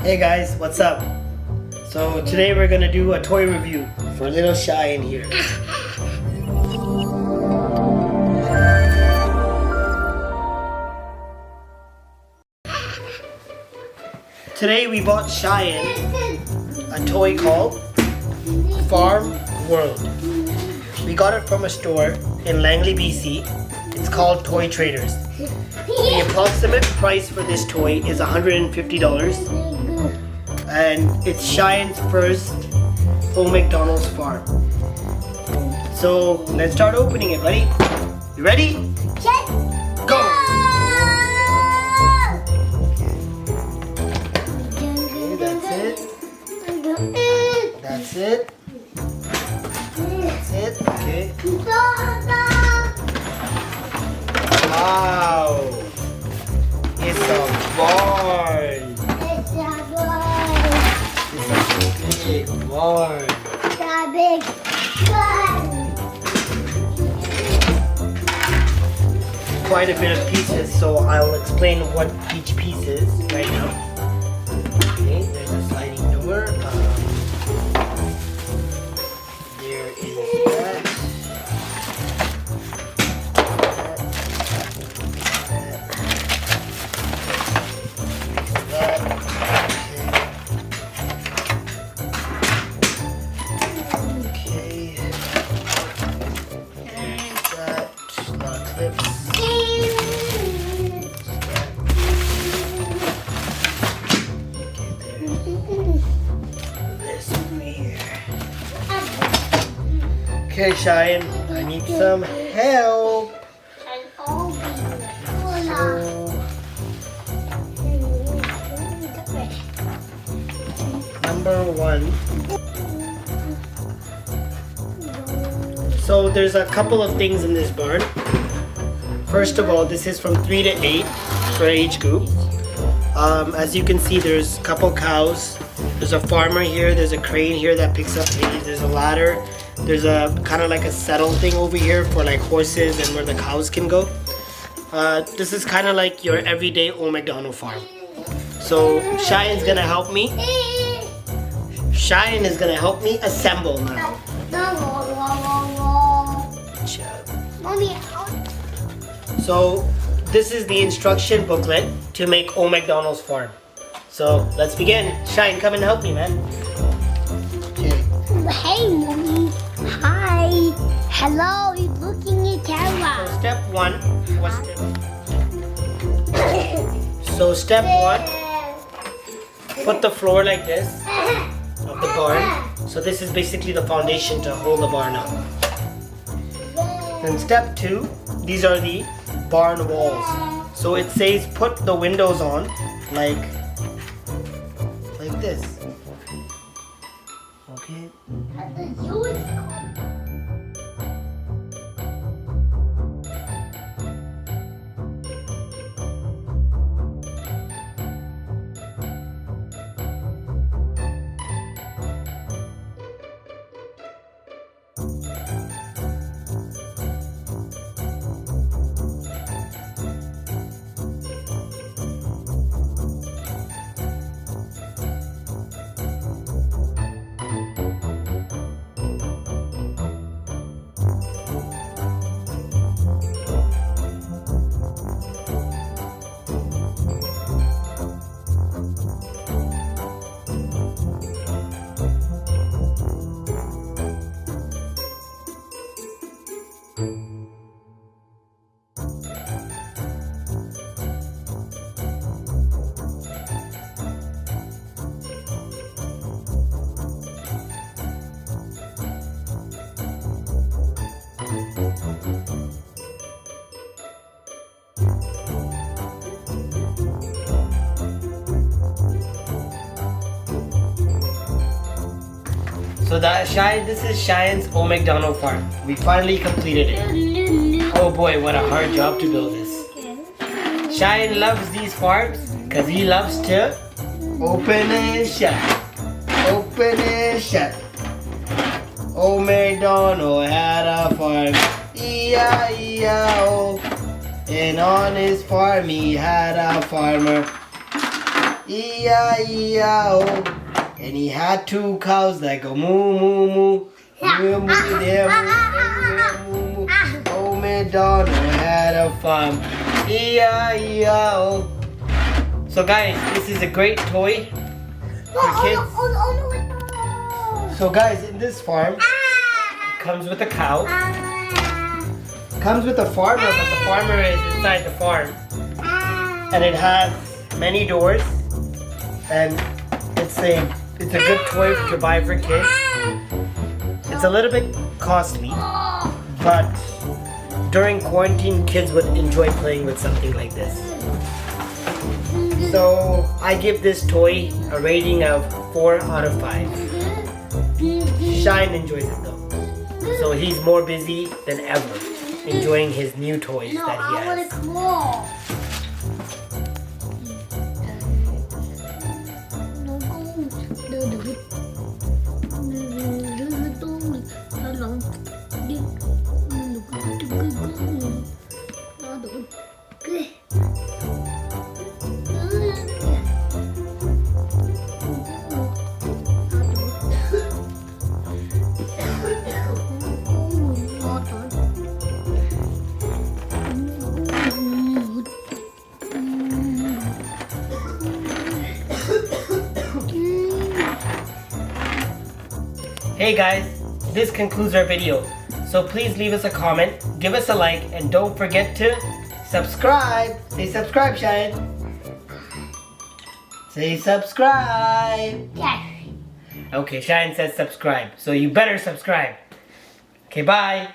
Hey guys, what's up? So today we're gonna do a toy review for little Shy in here. Today we bought Cheyenne a toy called Farm World. We got it from a store in Langley, BC. It's called Toy Traders. The approximate price for this toy is $150, and it's Cheyenne's first home McDonald's farm. So let's start opening it, buddy. You ready? Go! Okay, that's it. That's it. Okay. Wow! It's a barn. It's a big barn. It's a big barn. Quite a bit of pieces, so I'll explain what each piece is right now. Okay, there's a sliding door. There is that. Okay, Cheyenne, I need some help. Number one. So there's a couple of things in this barn. First of all, this is from 3 to 8 for age group. As you can see, there's a couple cows. There's a farmer here. There's a crane here that picks up hay. There's a ladder. There's a kind of like a settle thing over here for like horses and where the cows can go. This is kind of like your everyday old McDonald farm. So Cheyenne's gonna help me. Cheyenne is gonna help me assemble now. So this is the instruction booklet to make old McDonald's farm. So let's begin. Cheyenne, come and help me, man. Okay. Hey, Mommy. Hi. Hello, you're looking at camera. So step one. What's step? So step one, put the floor like this of the barn. So this is basically the foundation to hold the barn up. Then step two, these are the barn walls. So it says put the windows on like this. Okay. So this is Cheyenne's old McDonald farm. We finally completed it. Oh boy, what a hard job to build this. Cheyenne loves these farms because he loves to open and shut. Open and shut. Old MacDonald had a farm, E-I-E-I-O. And on his farm he had a farmer, E-I-E-I-O. And he had 2 cows that go moo, moo, moo. Moo, moo, there, moo, moo, moo. Old MacDonald had a farm. E-I-E-I-O. So guys, this is a great toy for kids. So guys, in this farm, it comes with a cow. Comes with a farmer, but the farmer is inside the farm. And it has many doors. And it's a good toy to buy for kids. It's a little bit costly, but during quarantine, kids would enjoy playing with something like this. So I give this toy a rating of 4 out of 5. Shine enjoys it though. So he's more busy than ever enjoying his new toys that he has. Hey guys, this concludes our video. So please leave us a comment, give us a like, and don't forget to subscribe. Say subscribe, Cheyenne. Say subscribe. Yes. Okay, Cheyenne says subscribe, so you better subscribe. Okay, bye.